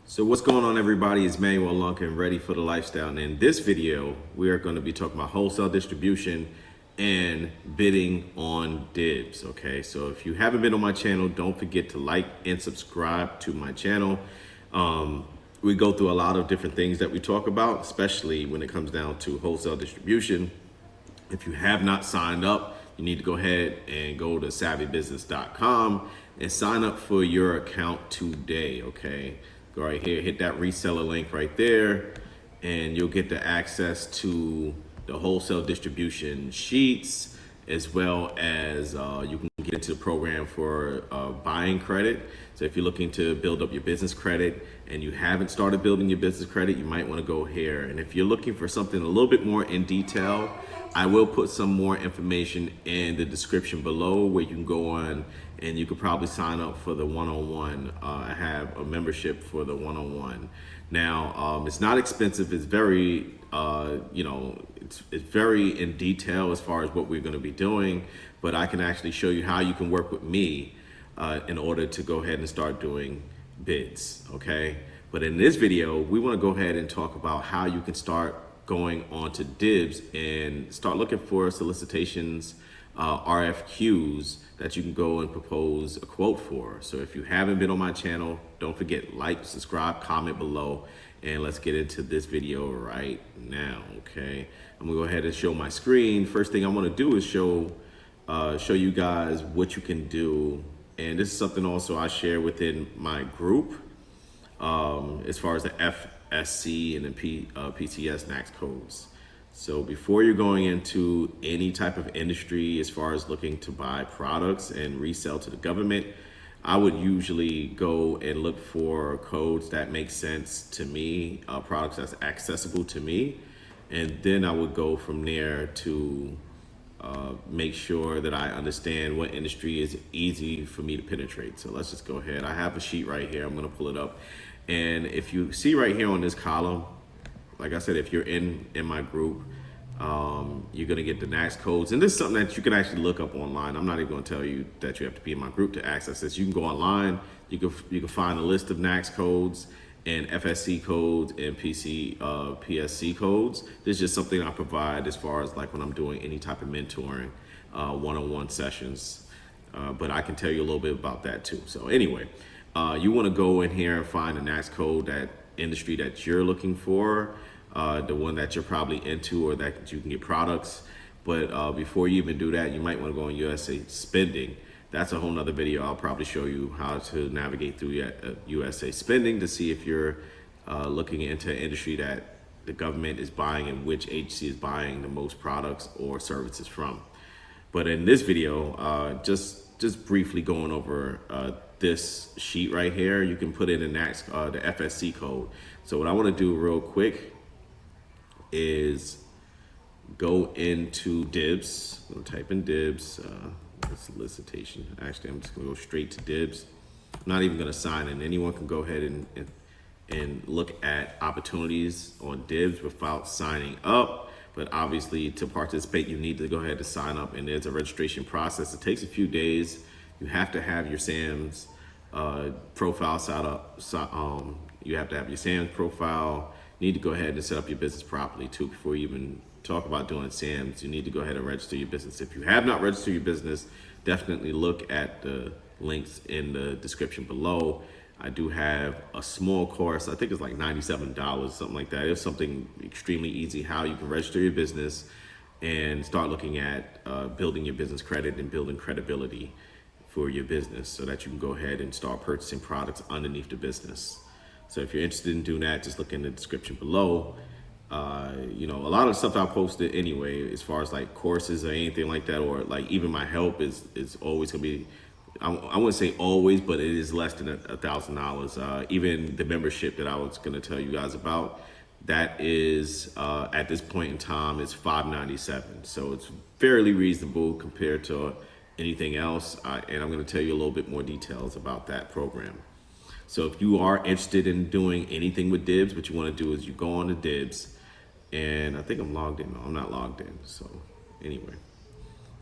So what's going on, everybody? It's Manuel Lunkin, ready for the lifestyle. And in this video, we are going to be talking about wholesale distribution and bidding on dibs. Okay, so if you haven't been on my channel, don't forget to like and subscribe to my channel. We go through a lot of different things that we talk about, especially when it comes down to wholesale distribution. If you have not signed up, you need to go ahead and go to savvybusiness.com and sign up for your account today, okay? Go right here, hit that reseller link right there, and you'll get the access to the wholesale distribution sheets, as well as you can get into the program for buying credit. So if you're looking to build up your business credit and you haven't started building your business credit, you might want to go here. And if you're looking for something a little bit more in detail, I will put some more information in the description below where you can go on and you could probably sign up for the one-on-one. I have a membership for the one-on-one. Now, it's not expensive. It's very, it's very in detail as far as what we're going to be doing, but I can actually show you how you can work with me in order to go ahead and start doing bids, okay? But in this video, we want to go ahead and talk about how you can start going on to dibs and start looking for solicitations, RFQs that you can go and propose a quote for. So if you haven't been on my channel, don't forget, like, subscribe, comment below, and let's get into this video right now, okay? I'm gonna go ahead and show my screen. First thing I wanna do is show you guys what you can do. And this is something also I share within my group as far as the FSC and the PTS NAICS codes. So before you're going into any type of industry as far as looking to buy products and resell to the government, I would usually go and look for codes that make sense to me, products that's accessible to me. And then I would go from there to make sure that I understand what industry is easy for me to penetrate. So let's just go ahead. I have a sheet right here. I'm going to pull it up. And if you see right here on this column, like I said, if you're in my group, you're going to get the NAICS codes. And this is something that you can actually look up online. I'm not even going to tell you that you have to be in my group to access this. You can go online. You can find a list of NAICS codes and FSC codes and PSC codes. This is just something I provide as far as like when I'm doing any type of mentoring, one-on-one sessions. But I can tell you a little bit about that too. So anyway, you want to go in here and find the NAICS code, that industry that you're looking for, the one that you're probably into or that you can get products. But before you even do that, you might want to go on USA Spending. That's a whole nother video. I'll probably show you how to navigate through USA Spending to see if you're looking into an industry that the government is buying and which agency is buying the most products or services from. But in this video, just briefly going over this sheet right here, you can put in the NAICS, the FSC code. So what I want to do real quick is go into dibs. I'm going to type in dibs. Solicitation. Actually, I'm just gonna go straight to dibs. I'm not even gonna sign in. Anyone can go ahead and look at opportunities on dibs without signing up. But obviously, to participate, you need to go ahead and sign up, and there's a registration process. It takes a few days. You have to have your SAMS profile set up. You have to have your SAMS profile. You need to go ahead and set up your business properly too before you even talk about doing SAMs. You need to go ahead and register your business. If you have not registered your business, definitely look at the links in the description below. I do have a small course. I think it's like $97, something like that. It's something extremely easy how you can register your business and start looking at building your business credit and building credibility for your business so that you can go ahead and start purchasing products underneath the business. So if you're interested in doing that, just look in the description below. A lot of stuff I posted anyway, as far as like courses or anything like that, or like even my help is always gonna be, I wouldn't say always, but it is less than $1,000. Even the membership that I was gonna tell you guys about, that is at this point in time is $597. So it's fairly reasonable compared to anything else. And I'm gonna tell you a little bit more details about that program. So if you are interested in doing anything with dibs, what you want to do is you go on to dibs, and I think I'm logged in. No, I'm not logged in. So anyway,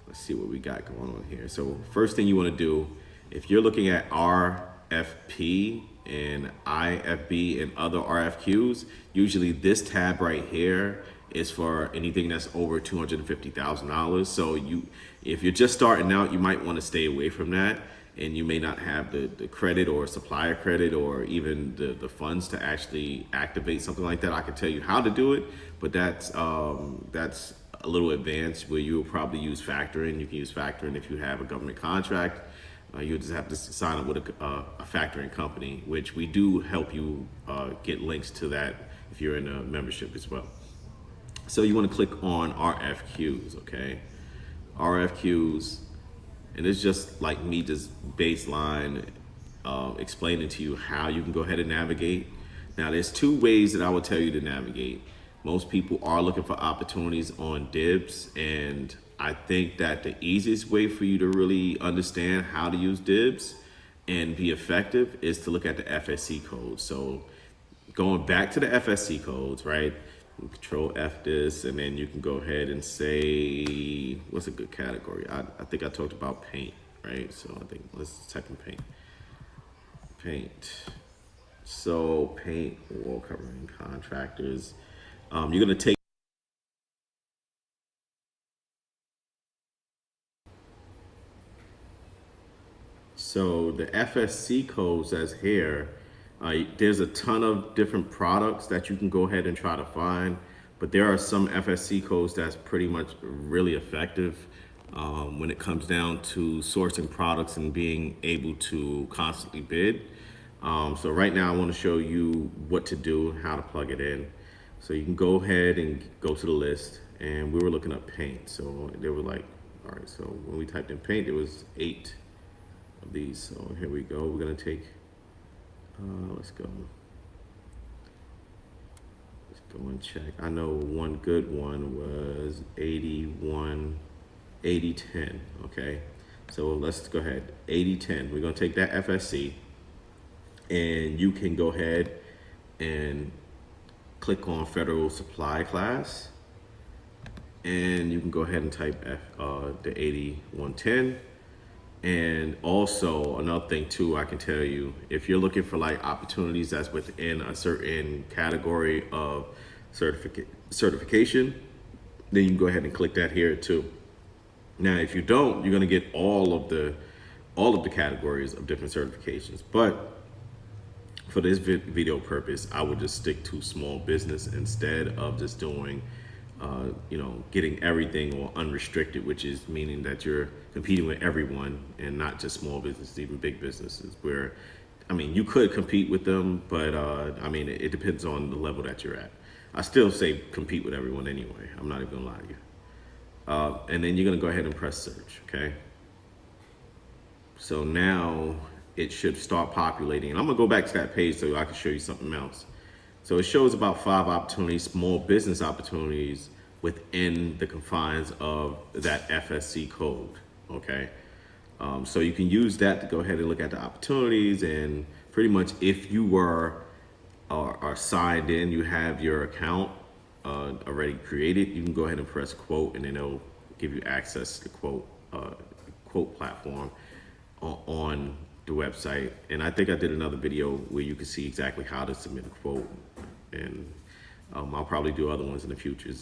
let's see what we got going on here. So first thing you want to do, if you're looking at RFP and IFB and other RFQs, usually this tab right here is for anything that's over $250,000. So if you're just starting out, you might want to stay away from that, and you may not have the credit or supplier credit or even the funds to actually activate something like that. I can tell you how to do it, but that's a little advanced, where you will probably use factoring. You can use factoring if you have a government contract. You just have to sign up with a factoring company, which we do help you get links to that if you're in a membership as well. So you want to click on RFQs, okay? RFQs, and it's just like me just baseline explaining to you how you can go ahead and navigate. Now, there's two ways that I would tell you to navigate. Most people are looking for opportunities on Dibs, and I think that the easiest way for you to really understand how to use Dibs and be effective is to look at the FSC codes. So going back to the FSC codes, right? Control F this, and then you can go ahead and say, what's a good category? I think I talked about paint, right? So I think let's type in paint. Paint. So paint, wall covering, contractors. You're gonna take so the FSC code says here, there's a ton of different products that you can go ahead and try to find, but there are some FSC codes that's pretty much really effective when it comes down to sourcing products and being able to constantly bid. So right now I want to show you what to do, how to plug it in. So you can go ahead and go to the list, and we were looking up paint. So they were like, all right, so when we typed in paint, it was 8 of these. So here we go. We're gonna take, let's go and check. I know one good one was 81, 8010, okay? So let's go ahead, 8010. We're gonna take that FSC, and you can go ahead and click on federal supply class, and you can go ahead and type the 8110. And also another thing too, I can tell you, if you're looking for like opportunities that's within a certain category of certification, then you can go ahead and click that here too. Now, if you don't, you're gonna get all of the categories of different certifications. But for this video purpose, I would just stick to small business instead of just doing getting everything or unrestricted, which is meaning that you're competing with everyone and not just small businesses, even big businesses, where, I mean, you could compete with them, but I mean, it depends on the level that you're at. I still say compete with everyone anyway. I'm not even gonna lie to you. And then you're gonna go ahead and press search, okay? So now it should start populating. And I'm gonna go back to that page so I can show you something else. So it shows about 5 opportunities, small business opportunities within the confines of that FSC code, okay? So you can use that to go ahead and look at the opportunities, and pretty much if you are signed in, you have your account already created, you can go ahead and press quote, and then it'll give you access to the quote platform on the website. And I think I did another video where you can see exactly how to submit a quote, and I'll probably do other ones in the future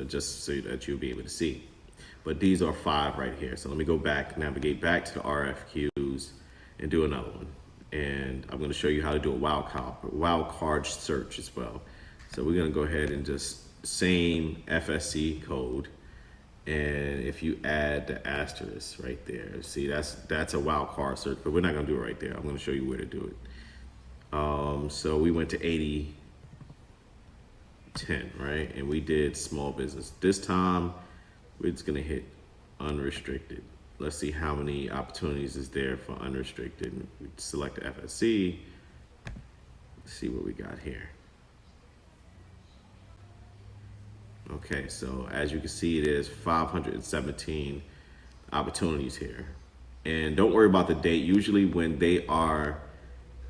just so that you'll be able to see. But these are 5 right here. So let me go back, navigate back to the RFQs and do another one. And I'm gonna show you how to do a wildcard search as well. So we're gonna go ahead and just same FSC code. And if you add the asterisk right there, see that's a wildcard search, but we're not gonna do it right there. I'm gonna show you where to do it. So we went to 8010, right? And we did small business. This time, we're just gonna hit unrestricted. Let's see how many opportunities is there for unrestricted. We select the FSC. Let's see what we got here. Okay, so as you can see, there's 517 opportunities here. And don't worry about the date. Usually when they are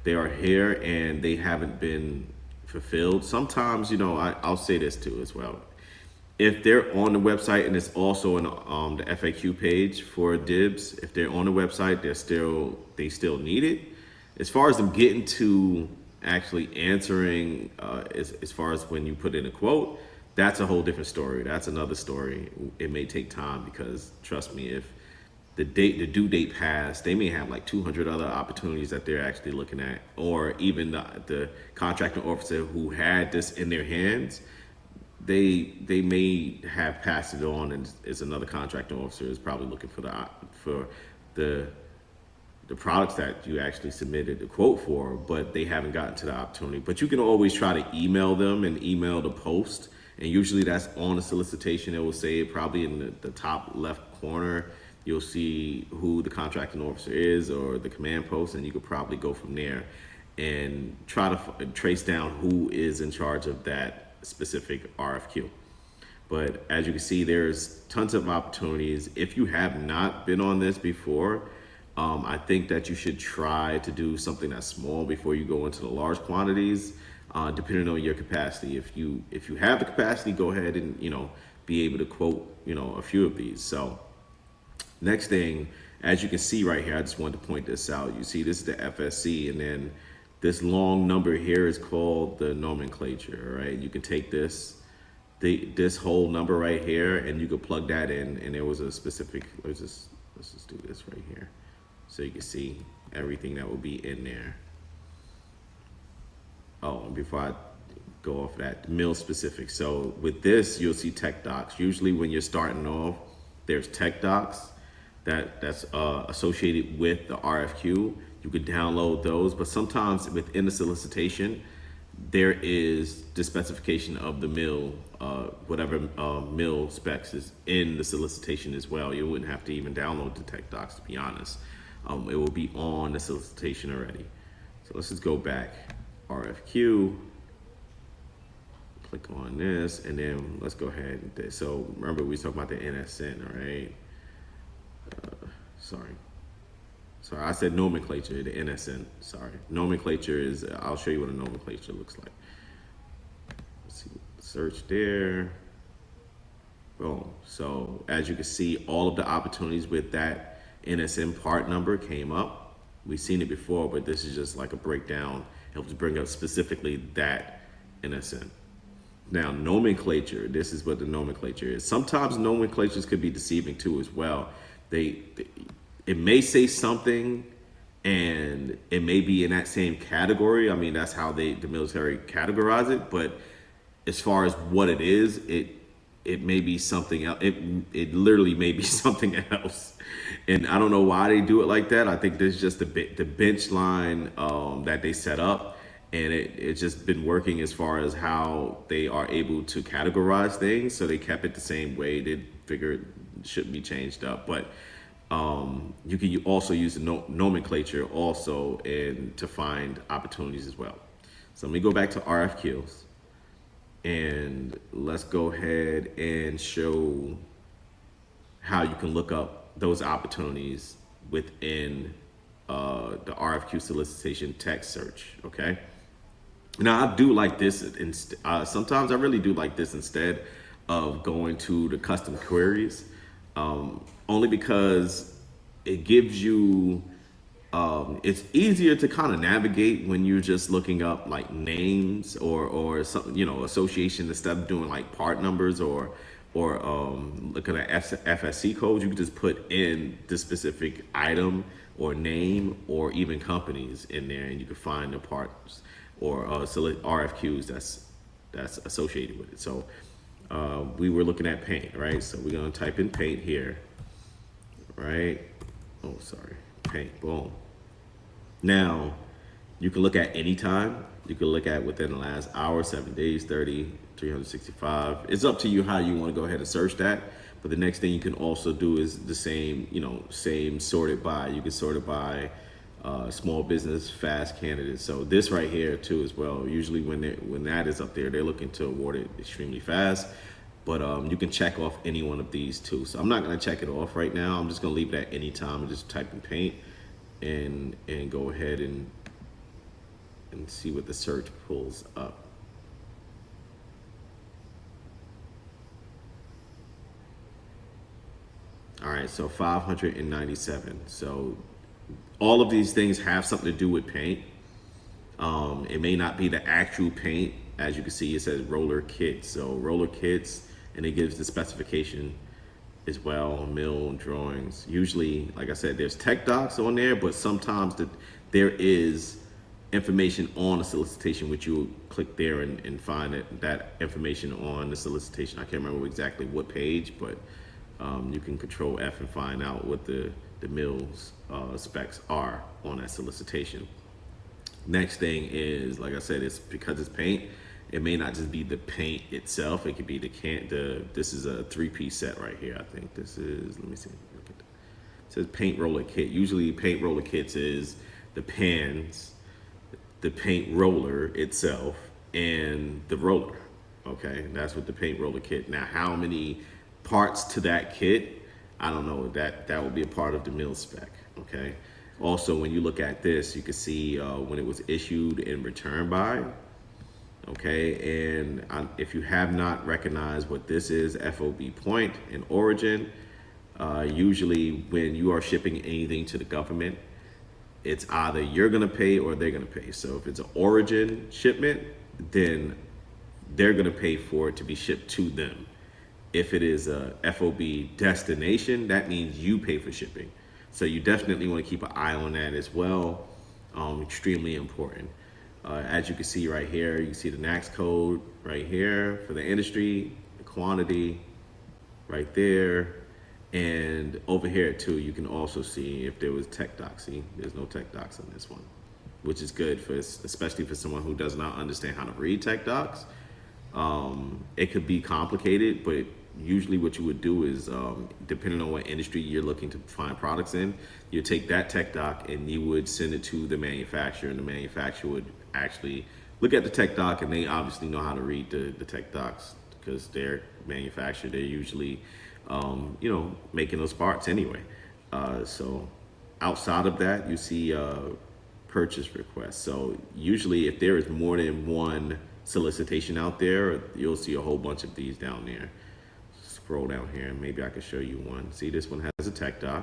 here and they haven't been fulfilled, sometimes, I'll say this too as well. If they're on the website, and it's also on the FAQ page for Dibs, if they're on the website, they still need it. As far as them getting to actually answering, as far as when you put in a quote, that's a whole different story. That's another story. It may take time because trust me, if the due date passed, they may have like 200 other opportunities that they're actually looking at, or even the contracting officer who had this in their hands, they may have passed it on, and is another contracting officer is probably looking for the the products that you actually submitted the quote for, but they haven't gotten to the opportunity. But you can always try to email them and email the post, and usually that's on the solicitation. It will say probably in the top left corner, you'll see who the contracting officer is or the command post, and you could probably go from there and try to trace down who is in charge of that specific RFQ. But as you can see, there's tons of opportunities. If you have not been on this before, I think that you should try to do something that's small before you go into the large quantities, depending on your capacity. If you have the capacity, go ahead and be able to quote a few of these. So next thing, as you can see right here, I just wanted to point this out. You see this is the FSC, and then this long number here is called the nomenclature, right? You can take this whole number right here and you could plug that in, and there was a specific, let's just do this right here so you can see everything that will be in there. Oh, and before I go off that, mill specific. So with this, you'll see tech docs. Usually when you're starting off, there's tech docs that's associated with the RFQ. You could download those, but sometimes within the solicitation, there is the specification of the mill, whatever mill specs is in the solicitation as well. You wouldn't have to even download the tech docs, to be honest. It will be on the solicitation already. So let's just go back, RFQ, click on this, and then let's go ahead and so remember we talked about the NSN, right? Sorry, I said nomenclature, the NSN, sorry. Nomenclature is, I'll show you what a nomenclature looks like. Let's see, search there. Boom. So as you can see, all of the opportunities with that NSN part number came up. We've seen it before, but this is just like a breakdown. It helps bring up specifically that NSN. Now, nomenclature, this is what the nomenclature is. Sometimes nomenclatures could be deceiving too as well. It may say something and it may be in that same category. I mean, that's how the military categorize it. But as far as what it is, it may be something else. It literally may be something else. And I don't know why they do it like that. I think this is just the bench line that they set up. And it's just been working as far as how they are able to categorize things. So they kept it the same way. They figured it shouldn't be changed up. But you can also use the nomenclature also to find opportunities as well. So let me go back to RFQs and let's go ahead and show how you can look up those opportunities within the RFQ solicitation text search, okay? Now I do like this, sometimes I really do like this instead of going to the custom queries. Only because it gives you, it's easier to kind of navigate when you're just looking up like names or something, association, instead of doing like part numbers or looking at FSC codes. You can just put in the specific item or name or even companies in there, and you can find the parts or select RFQs that's associated with it. So we were looking at paint, right? So we're gonna type in paint here. Right? Oh, sorry. Paint. Boom. Now, you can look at any time. You can look at within the last hour, 7 days, 30, 365. It's up to you how you want to go ahead and search that. But the next thing you can also do is the same, same sorted by. You can sort it by small business, fast candidates. So this right here too as well. Usually when that is up there, they're looking to award it extremely fast. But you can check off any one of these too. So I'm not gonna check it off right now. I'm just gonna leave it at any time and just type in paint and go ahead and see what the search pulls up. All right, so 597. So All of these things have something to do with paint. It may not be the actual paint. As you can see, it says roller kits. So roller kits, and it gives the specification as well, mill drawings. Usually, like I said, there's tech docs on there, but sometimes there is information on the solicitation, which you click there and find that information on the solicitation. I can't remember exactly what page, but you can control F and find out what the mill's specs are on that solicitation. Next thing is, like I said, it's because it's paint. It may not just be the paint itself. It could be this is a 3-piece set right here. I think this is, let me see. Look at that. It says paint roller kit. Usually paint roller kits is the pans, the paint roller itself, and the roller. Okay, that's what the paint roller kit. Now, how many parts to that kit? I don't know. That will be a part of the mill spec. Okay. Also, when you look at this, you can see when it was issued and returned by. Okay, and if you have not recognized what this is, FOB point and origin, usually when you are shipping anything to the government, it's either you're gonna pay or they're gonna pay. So if it's an origin shipment, then they're gonna pay for it to be shipped to them. If it is a FOB destination, that means you pay for shipping. So you definitely want to keep an eye on that as well. Extremely important. As you can see right here, you can see the NAICS code right here for the industry, the quantity right there. And over here too, you can also see if there was tech docs. See, there's no tech docs on this one, which is good for, especially for someone who does not understand how to read tech docs. It could be complicated, but usually what you would do is, depending on what industry you're looking to find products in, you take that tech doc and you would send it to the manufacturer, and the manufacturer would actually look at the tech doc, and they obviously know how to read the tech docs because they're manufactured. They're usually, making those parts anyway. So outside of that, you see purchase requests. So usually if there is more than one solicitation out there, you'll see a whole bunch of these down there. Scroll down here and maybe I can show you one. See, this one has a tech doc.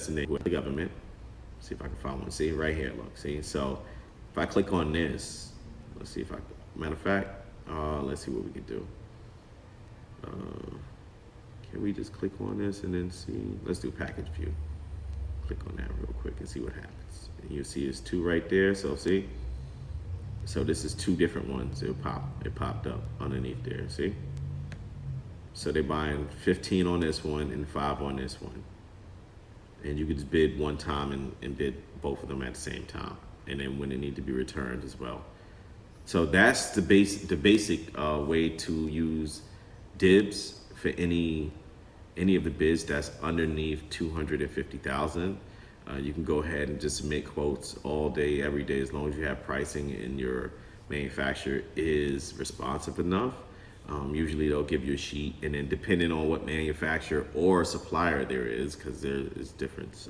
With the government. See if I can find one. See right here, look, see? So if I click on this, let's see if I can, matter of fact, let's see what we can do. Can we just click on this and then see? Let's do package view. Click on that real quick and see what happens. And you'll see it's 2 right there. So see? So this is 2 different ones. It popped up underneath there, see? So they're buying 15 on this one and 5 on this one. And you could just bid one time and bid both of them at the same time. And then when they need to be returned as well. So that's the basic way to use DIBS for any of the bids that's underneath 250,000. You can go ahead and just submit quotes all day, every day, as long as you have pricing and your manufacturer is responsive enough. Usually they'll give you a sheet, and then depending on what manufacturer or supplier there is, because there is difference,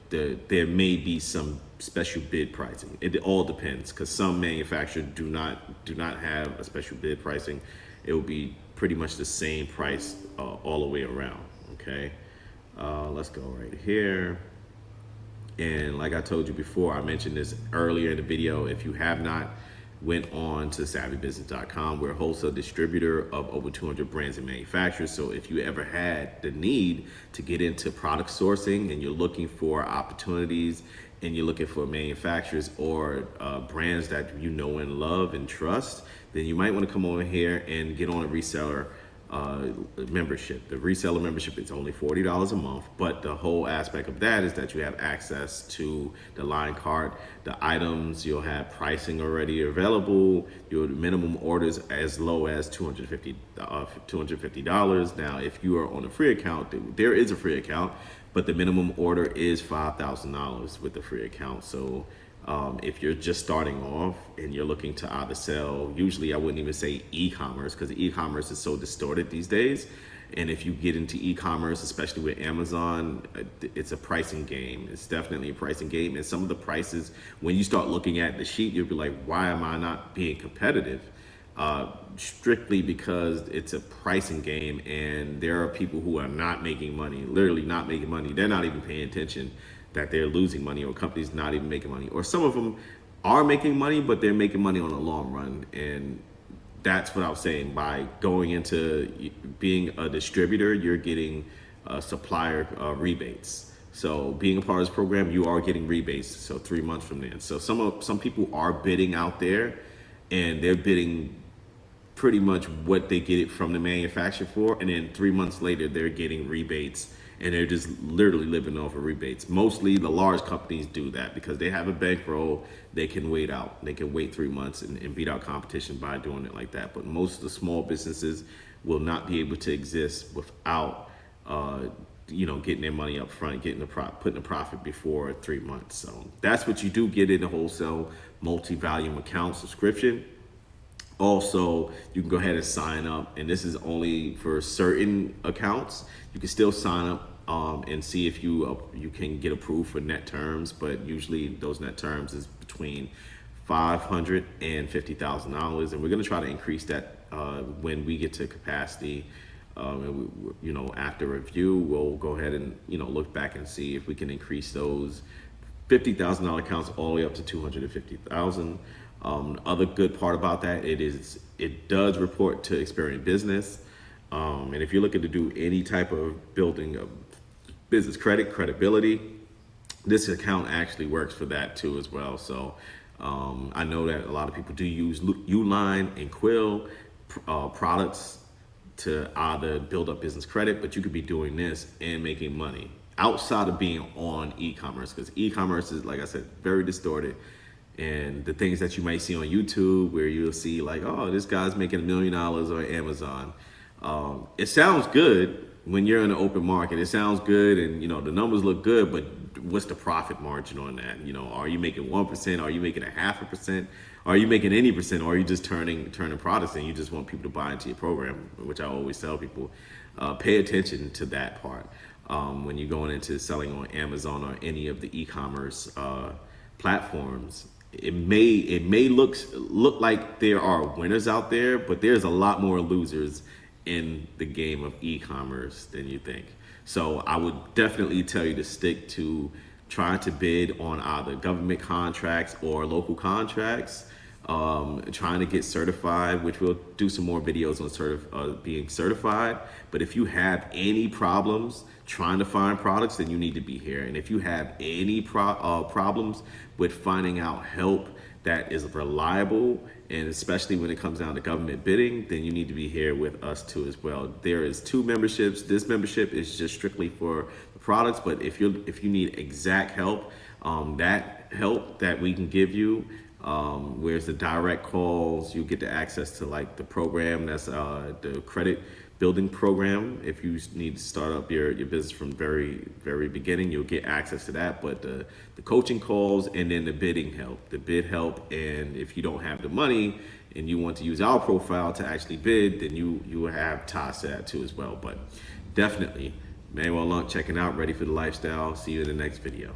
there may be some special bid pricing. It all depends, because some manufacturers do not have a special bid pricing. It will be pretty much the same price all the way around. Okay, let's go right here. And like I told you before, I mentioned this earlier in the video, if you have not went on to savvybusiness.com, we're a wholesale distributor of over 200 brands and manufacturers. So if you ever had the need to get into product sourcing and you're looking for opportunities and you're looking for manufacturers or brands that you know and love and trust, then you might want to come over here and get on a reseller membership. The reseller membership is only $40 a month, but the whole aspect of that is that you have access to the line card, the items, you'll have pricing already available, your minimum orders as low as $250. Now, if you are on a free account, there is a free account, but the minimum order is $5,000 with the free account. So if you're just starting off and you're looking to either sell, usually I wouldn't even say e-commerce, because e-commerce is so distorted these days. And if you get into e-commerce, especially with Amazon, it's a pricing game. It's definitely a pricing game. And some of the prices, when you start looking at the sheet, you'll be like, why am I not being competitive? strictly because it's a pricing game, and there are people who are not making money, literally not making money. They're not even paying attention that they're losing money, or companies not even making money, or some of them are making money, but they're making money on the long run. And that's what I was saying. By going into being a distributor, you're getting supplier rebates. So being a part of this program, you are getting rebates. So 3 months from then. So some people are bidding out there, and they're bidding pretty much what they get it from the manufacturer for, and then 3 months later they're getting rebates, and they're just literally living off of rebates. Mostly the large companies do that because they have a bankroll. They can wait out. They can wait 3 months and beat out competition by doing it like that. But most of the small businesses will not be able to exist without getting their money up front, putting the profit before 3 months. So that's what you do get in the wholesale multi-volume account subscription. Also, you can go ahead and sign up, and this is only for certain accounts. You can still sign up and see if you can get approved for net terms, but usually those net terms is between $500 and $50,000, and we're going to try to increase that when we get to capacity. After review, we'll go ahead and look back and see if we can increase those $50,000 accounts all the way up to $250,000. Other good part about that, it does report to Experian Business, and if you're looking to do any type of building of business credibility, this account actually works for that too as well. So I know that a lot of people do use Uline and Quill products to either build up business credit, but you could be doing this and making money outside of being on e-commerce, because e-commerce is, like I said, very distorted. And the things that you might see on YouTube where you'll see like, oh, this guy's making $1 million on Amazon. It sounds good when you're in the open market. It sounds good, and the numbers look good, but what's the profit margin on that? Are you making 1%? Are you making 0.5%? Are you making any percent? Or are you just turning products, and you just want people to buy into your program, which I always tell people, pay attention to that part. When you're going into selling on Amazon or any of the e-commerce platforms, it may look like there are winners out there, but there's a lot more losers in the game of e-commerce than you think. So I would definitely tell you to stick to trying to bid on either government contracts or local contracts, trying to get certified, which we'll do some more videos on being certified. But if you have any problems trying to find products, then you need to be here. And if you have any problems with finding out help that is reliable, and especially when it comes down to government bidding, then you need to be here with us too as well. There is 2 memberships. This membership is just strictly for the products, but if you need exact help, that help that we can give you, where's the direct calls, you get the access to like the program that's the credit building program. If you need to start up your business from very beginning, you'll get access to that. But the coaching calls, and then the bid help, and if you don't have the money and you want to use our profile to actually bid, then you will have ties to that too as well. But definitely, Manuel Lunk checking out, ready for the lifestyle. See you in the next video.